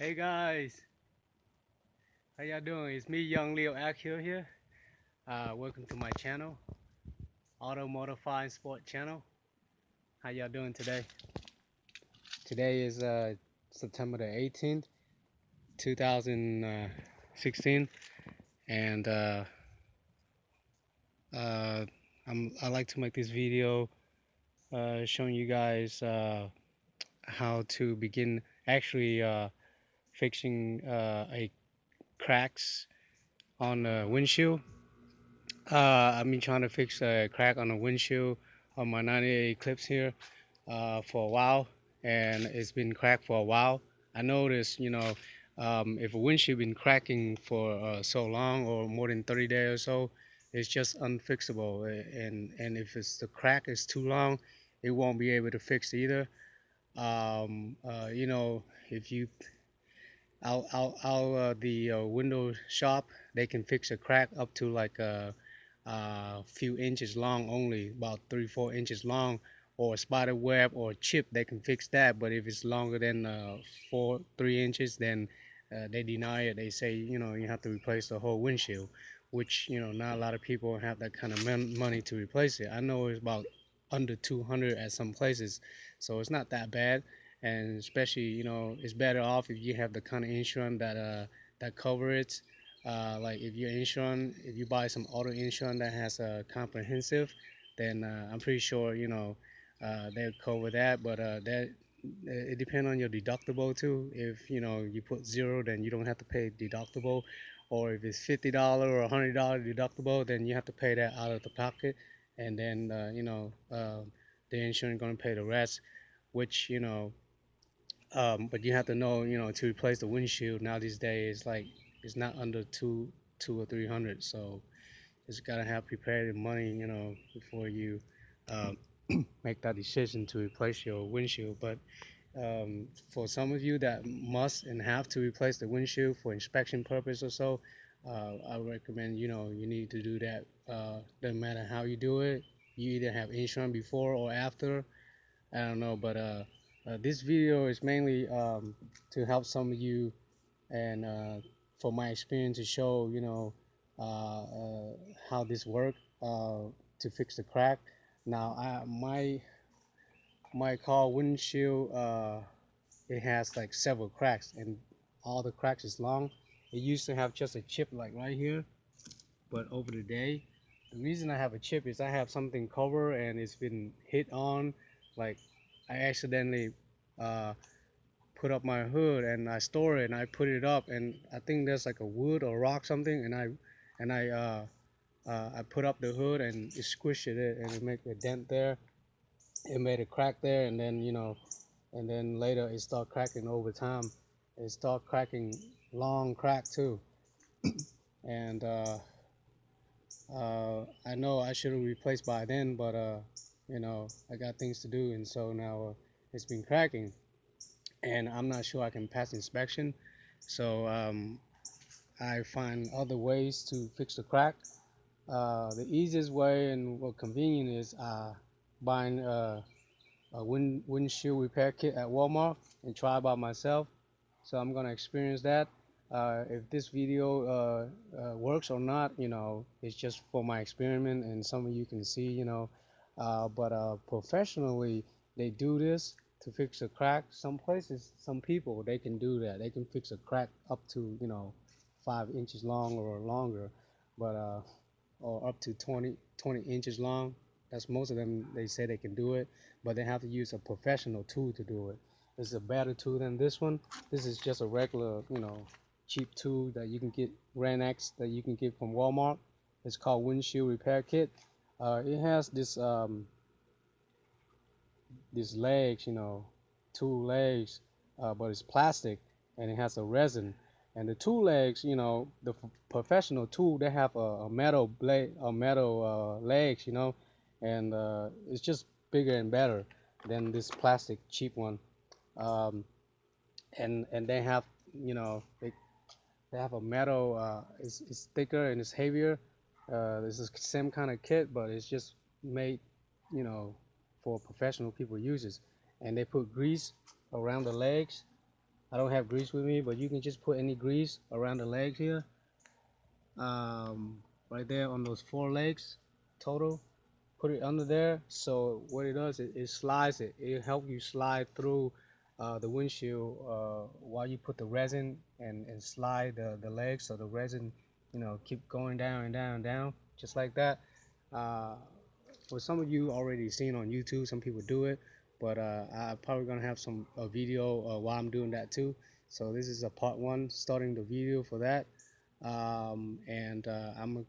Hey guys, how y'all doing? It's me, Young Leo Akil here. Welcome to my channel, Auto Modify and Sport channel. How y'all doing today? Today is September the 18th, 2016, and uh, I like to make this video showing you guys how to begin actually fixing a cracks on the windshield. I've been trying to fix a crack on the windshield on my 98 Eclipse here for a while, and it's been cracked for a while. I noticed, if a windshield been cracking for so long or more than 30 days or so, it's just unfixable. And if it's the crack is too long, it won't be able to fix either. If you out the window shop, they can fix a crack up to like a few inches long only, about 3-4 inches long, or a spider web or chip. They can fix that. But if it's longer than 3 inches, then they deny it. They say you have to replace the whole windshield, which not a lot of people have that kind of money to replace it. I know it's about under 200 at some places, so it's not that bad. And especially it's better off if you have the kind of insurance that cover it. Like if you buy some auto insurance that has a comprehensive, then I'm pretty sure they'll cover that. But that it depends on your deductible too. If you put zero, then you don't have to pay deductible, or if it's $50 or $100 deductible, then you have to pay that out of the pocket, and then the insurance gonna pay the rest, which but you have to know, to replace the windshield now these days, like it's not under two or 300. So just gotta have prepared money, before you um, make that decision to replace your windshield. But for some of you that must and have to replace the windshield for inspection purpose or so, I recommend you need to do that. Doesn't matter how you do it. You either have insurance before or after. I don't know, but this video is mainly to help some of you, and for my experience to show how this work to fix the crack. Now, my car windshield, it has like several cracks, and all the cracks is long. It used to have just a chip like right here, but over the day, the reason I have a chip is I have something covered and it's been hit on. Like I accidentally uh, put up my hood and I store it and I put it up, and I think there's like a wood or rock something, and I put up the hood and it squished it and it made a dent there. It made a crack there, and then and then later it started cracking over time. It started cracking long crack too, and I know I should have replaced by then, but I got things to do, and so now it's been cracking, and I'm not sure I can pass inspection. So I find other ways to fix the crack. The easiest way and what convenient is buying a windshield repair kit at Walmart and try by myself. So I'm gonna experience that. If this video works or not, it's just for my experiment, and some of you can see, but professionally, they do this to fix a crack. Some places, some people, they can do that. They can fix a crack up to, 5 inches long or longer, but or up to 20 inches long. That's most of them. They say they can do it, but they have to use a professional tool to do it. It's a better tool than this one. This is just a regular, cheap tool that you can get, Ranex, that you can get from Walmart. It's called Windshield Repair Kit. It has these legs, two legs, but it's plastic and it has a resin. And the two legs, the professional tool, they have a metal blade, a metal legs, and it's just bigger and better than this plastic cheap one. Um, and they have, they have a metal. It's thicker and it's heavier. This is the same kind of kit, but it's just made, you know, for professional people uses. And they put grease around the legs, I don't have grease with me, but you can just put any grease around the legs here, um, right there on those 4 legs total. Put it under there. So what it does, it slides it. It helps you slide through the windshield while you put the resin and slide the legs. So the resin, keep going down and down and down, just like that. Uh, well, some of you already seen on YouTube, some people do it, but I'm probably gonna have some a video while I'm doing that too. So this is a part one, starting the video for that, and I'm gonna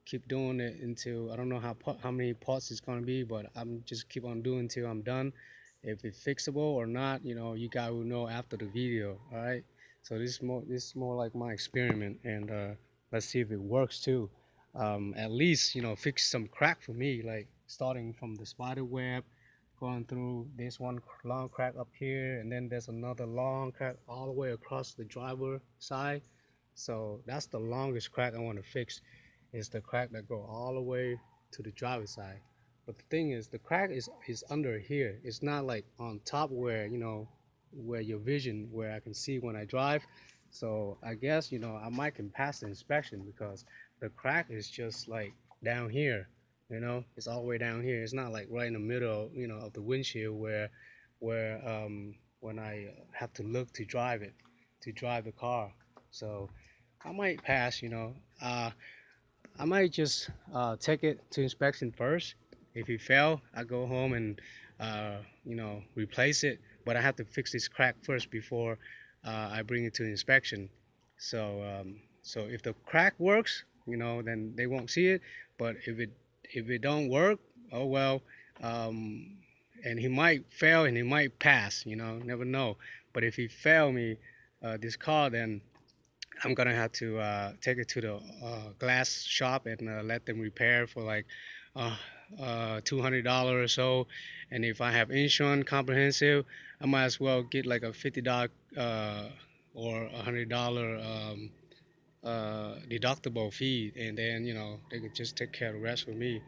keep doing it until I don't know how many parts it's gonna be, but I'm just keep on doing until I'm done. If it's fixable or not, you guys will know after the video. All right. So this is more like my experiment, and let's see if it works too. At least fix some crack for me, like starting from the spider web, going through this one long crack up here, and then there's another long crack all the way across the driver side. So that's the longest crack I want to fix, is the crack that go all the way to the driver's side. But the thing is, the crack is under here. It's not like on top where where your vision, where I can see when I drive. So I guess I might can pass the inspection because the crack is just like down here. It's all the way down here. It's not like right in the middle, of the windshield where when I have to look to drive it, to drive the car. So I might pass. I might just take it to inspection first. If it fail, I go home and replace it. But I have to fix this crack first before I bring it to inspection. So if the crack works, then they won't see it. But if it don't work, oh well. Um, and he might fail and he might pass. Never know. But if he fail me, this car, then I'm gonna have to take it to the glass shop and let them repair for like uh, $200 or so. And if I have insurance comprehensive, I might as well get like a $50 or $100 deductible fee, and then they could just take care of the rest for me.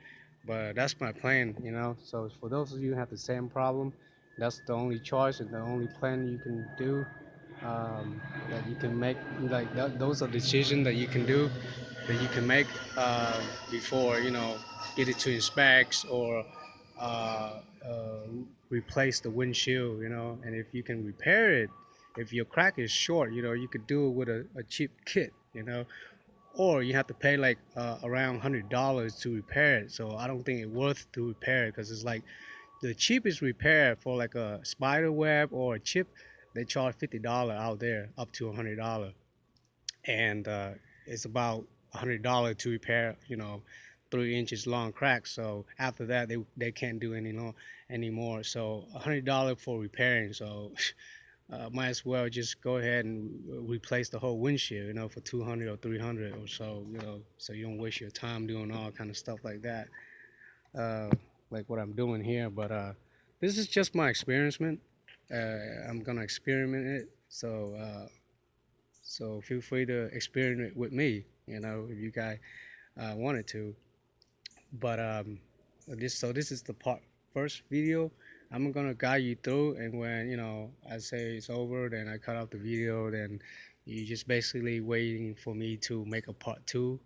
But that's my plan. So for those of you who have the same problem, that's the only choice and the only plan you can do, that you can make. Like those are decisions that you can do, that you can make before get it to inspect or uh, uh, replace the windshield. And if you can repair it, if your crack is short, you could do it with a cheap kit. Or you have to pay like around $100 to repair it. So I don't think it's worth to repair it, because it's like the cheapest repair for like a spider web or a chip, they charge $50 out there, up to $100, and it's about $100 to repair 3 inches long crack. So after that, they can't do anymore. So $100 for repairing. So might as well just go ahead and replace the whole windshield, for 200 or 300 or so, so you don't waste your time doing all kind of stuff like that, uh, like what I'm doing here. But this is just my experiment. I'm gonna experiment it. So feel free to experiment with me, if you guys wanted to. But this is the first video. I'm gonna guide you through, and when I say it's over, then I cut off the video. Then you just basically waiting for me to make a part two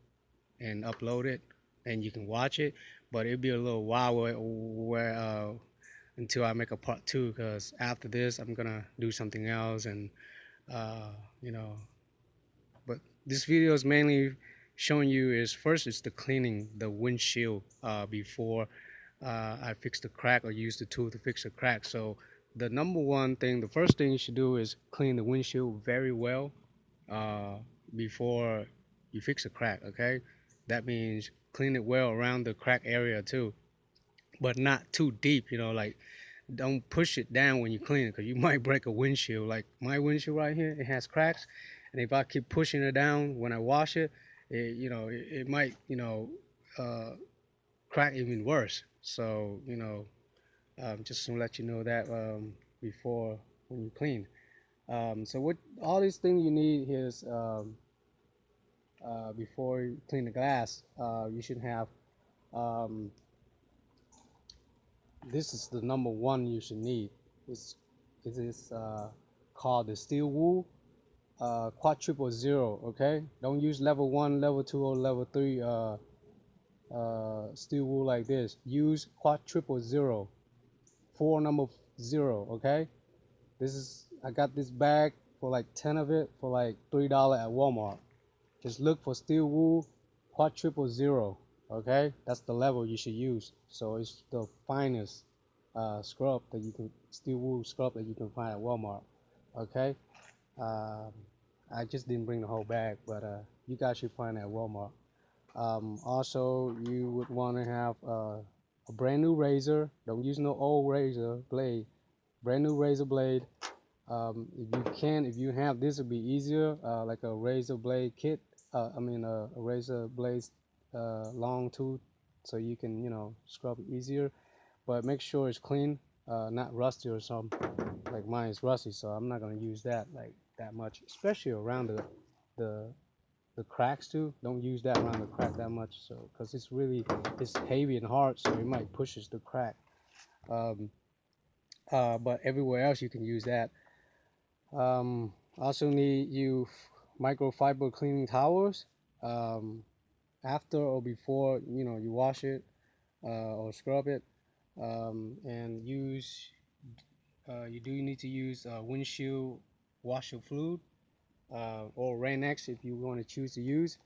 and upload it, and you can watch it. But it'll be a little while where until I make a part two, because after this I'm gonna do something else, and uh, you know but this video is mainly showing you is first is the cleaning the windshield before I fix the crack or use the tool to fix the crack. So the number one thing, the first thing you should do is clean the windshield very well uh, before you fix a crack. Okay, that means clean it well around the crack area too, but not too deep. Like don't push it down when you clean it, because you might break a windshield. Like my windshield right here, it has cracks, and if I keep pushing it down when I wash it, it might uh, crack even worse. So just to let you know that before when you clean. So what all these things you need is before you clean the glass, you should have um, this is the number one you should need. Is it is called the steel wool quadruple zero. Okay, don't use level 1, level 2, or level 3 steel wool like this. Use quadruple zero, 4 number 0. Okay, this is, I got this bag for like 10 of it for like $3 at Walmart. Just look for steel wool quadruple zero. Okay, that's the level you should use. So it's the finest scrub that you can, steel wool scrub that you can find at Walmart. Okay, um, I just didn't bring the whole bag, but you guys should find it at Walmart. Also, you would want to have a brand new razor. Don't use no old razor blade. Brand new razor blade. If you can, if you have this, would be easier. Like a razor blade kit. A razor blade long tooth, so you can, scrub it easier. But make sure it's clean, not rusty or something. Like mine is rusty, so I'm not gonna use that like that much, especially around the the cracks too. Don't use that around the crack that much, so because it's heavy and hard, so it might pushes the crack. Um, but everywhere else you can use that. Also need you microfiber cleaning towels. Um, After or before you wash it or scrub it, and use you do need to use windshield washer fluid or Rain-X if you want to choose to use,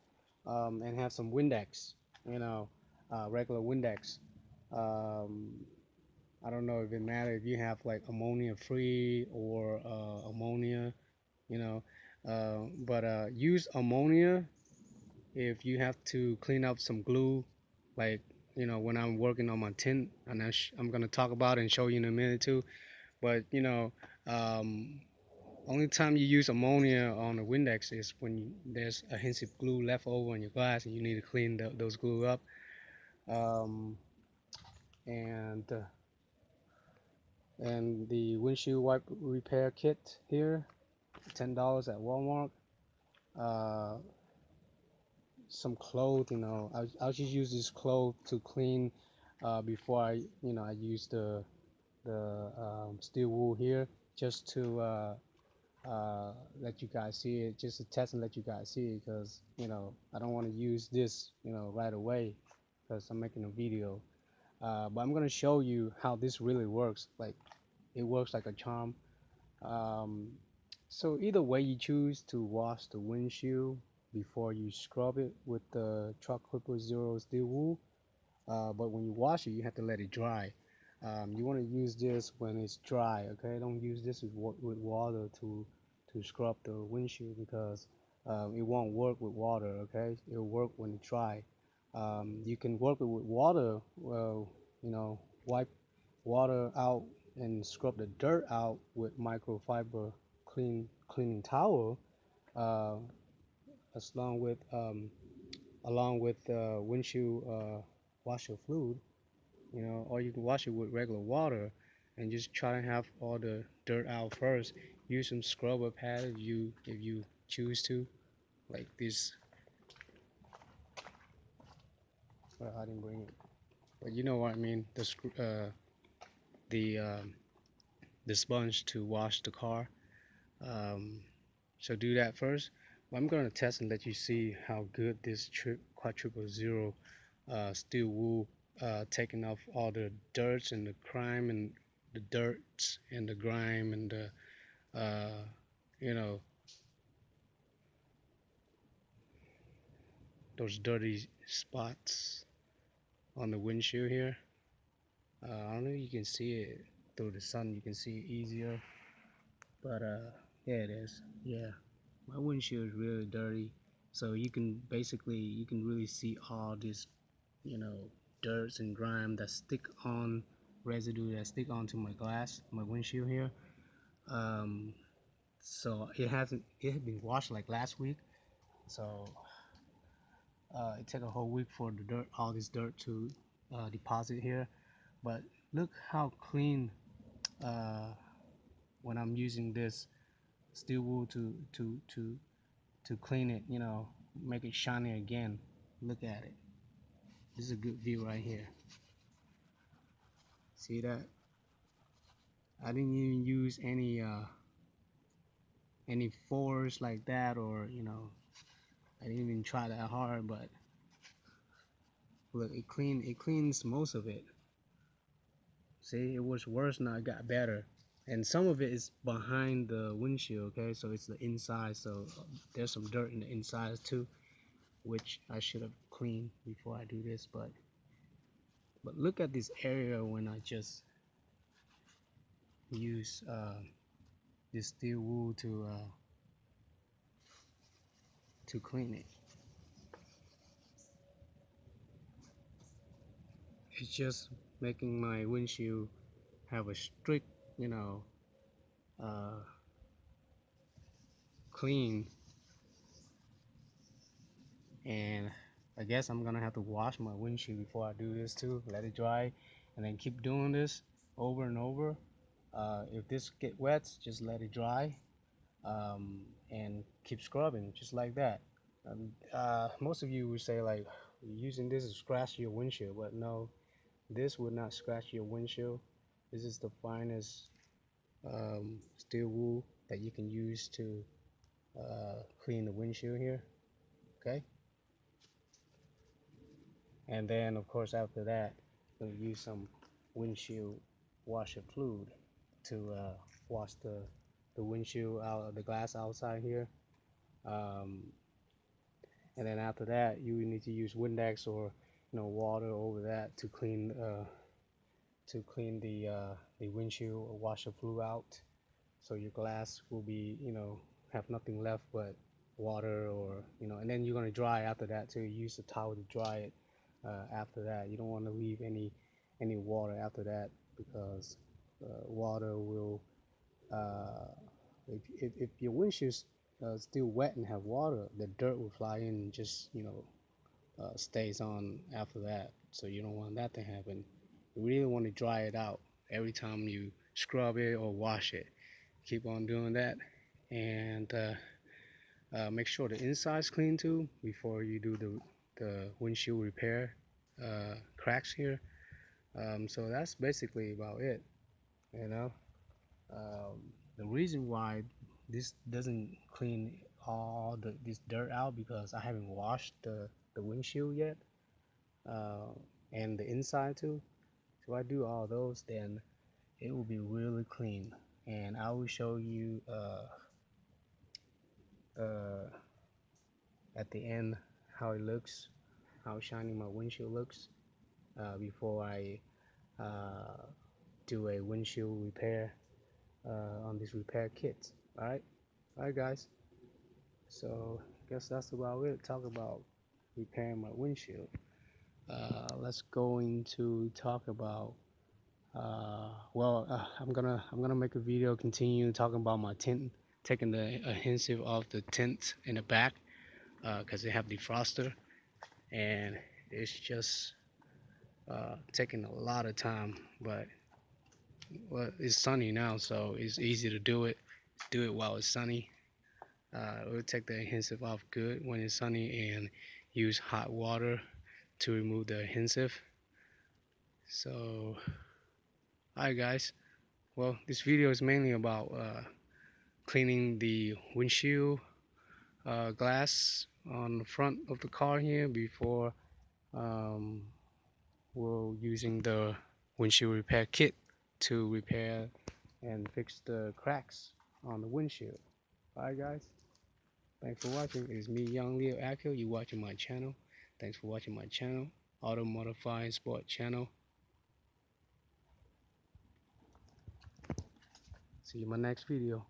and have some Windex, regular Windex. Um, I don't know if it matters if you have like ammonia free or ammonia, you know, but use ammonia if you have to clean up some glue, like when I'm working on my tint, and I'm gonna talk about it and show you in a minute too. But um, only time you use ammonia on the Windex is when there's adhesive glue left over on your glass and you need to clean those glue up. Um, and and the windshield wipe repair kit here, $10 at Walmart. Uh, some clothes, I'll just use this cloth to clean before I use the steel wool here, just to let you guys see it, just to test and let you guys see it, because I don't want to use this right away because I'm making a video. But I'm gonna show you how this really works. Like, it works like a charm. um, so either way you choose to wash the windshield before you scrub it with the truck clipper zero steel wool, but when you wash it, you have to let it dry. You want to use this when it's dry, okay? Don't use this with water to scrub the windshield, because it won't work with water, okay? It'll work when it's dry. You can work it with water, well, wipe water out and scrub the dirt out with microfiber cleaning towel, uh, as along with windshield washer fluid, or you can wash it with regular water and just try to have all the dirt out first. Use some scrubber pad if you choose to, like this. Well, I didn't bring it, but you know what I mean. The the sponge to wash the car. Um, so do that first. But I'm gonna test and let you see how good this quadruple zero steel wool taking off all the dirts and the crime and the dirts and the grime and the you know those dirty spots on the windshield here. I don't know if you can see it through the sun. You can see it easier, but yeah, it is. Yeah, my windshield is really dirty, so you can really see all this, you know, dirts and grime that stick on, residue that stick onto my glass, my windshield here. Um, so it had been washed like last week, so it took a whole week for the dirt, all this dirt to deposit here. But look how clean uh, when I'm using this steel wool to clean it, make it shiny again. Look at it. This is a good view right here. See that? I didn't even use any any force like that, or you know, I didn't even try that hard, but look, it cleans most of it. See, it was worse, now it got better. And some of it is behind the windshield, okay? So it's the inside, so there's some dirt in the inside too, which I should have cleaned before I do this, but look at this area when I just use this steel wool to clean it. It's just making my windshield have a strict, you know, uh, clean. And I guess I'm gonna have to wash my windshield before I do this too. Let it dry, and then keep doing this over and over. If this get wet, just let it dry, and keep scrubbing just like that. Most of you would say like using this to scratch your windshield, but no, this would not scratch your windshield. This is the finest steel wool that you can use to clean the windshield here. Okay, and then of course after that, we'll use some windshield washer fluid to wash the windshield out of the glass outside here. Um, and then after that, you need to use Windex or water over that to clean the windshield washer fluid out. So your glass will be have nothing left but water, or and then you're gonna dry after that too. Use the towel to dry it. After that, you don't want to leave any water after that, because water will if your windshield's still wet and have water, the dirt will fly in and just stays on after that. So you don't want that to happen. You really want to dry it out every time you scrub it or wash it. Keep on doing that, and make sure the inside's clean too before you do the windshield repair cracks here. So that's basically about it. You know, the reason why this doesn't clean all this dirt out, because I haven't washed the windshield yet, uh, and the inside too. So if I do all those, then it will be really clean, and I will show you uh, at the end how it looks, how shiny my windshield looks before I uh, do a windshield repair on this repair kit. All right, guys. So I guess that's about it. Talk about repairing my windshield. Let's go into talk about. I'm gonna make a video continue talking about my tint, taking the adhesive off the tint in the back, because they have defroster, and it's just taking a lot of time. But well, it's sunny now, so it's easy to do it. Do it while it's sunny. We'll take the adhesive off good when it's sunny, and use hot water to remove the adhesive. So, alright guys. Well, this video is mainly about cleaning the windshield glass on the front of the car here before um, we're using the windshield repair kit to repair and fix the cracks on the windshield. Alright guys. Thanks for watching. It's me, Young Leo Akil. You watching my channel. Thanks for watching my channel, Auto Modifying Sport channel. See you in my next video.